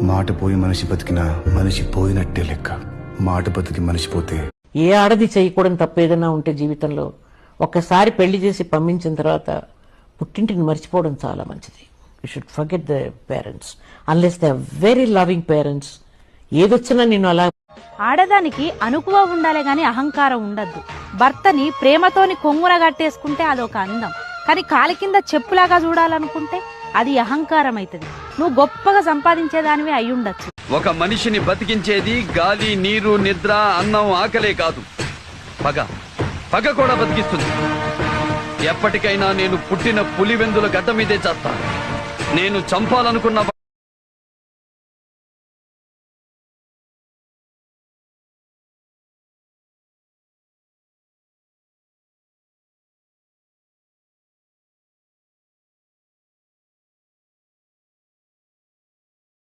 మాట పోయి మనిషి బతికినా మనిషి పోయినట్టే లెక్క. మాట బతికి మనిషి పోతే. ఏ ఆడది చేయకూడని తప్పు ఏదైనా ఉంటే జీవితంలో ఒక్కసారి పెళ్లి చేసి పంపించిన తర్వాత పుట్టింటిని మర్చిపోవడం చాలా మంచిది. You should forget the parents unless they are very loving parents. ఏదొచ్చినా నేను అలా. ఆడదానికి అనుకువ ఉండాలి గాని అహంకారం ఉండద్దు. భర్తని ప్రేమతోని కొంగున కట్టేసుకుంటే అదొక అందం, కానీ కాలి కింద చెప్పులాగా చూడాలనుకుంటే అది అహంకారం అవుతుంది. నువ్వు గొప్పగా సంపాదించేదానివి అయ్యుండొచ్చు. ఒక మనిషిని బతికించేది గాలి, నీరు, నిద్ర, అన్నం, ఆకలే కాదు, పగ కూడా బతికిస్తుంది. ఎప్పటికైనా నేను పుట్టిన పులివెందుల గడ్డ మీదే చేస్తాను. నేను చంపాలనుకున్న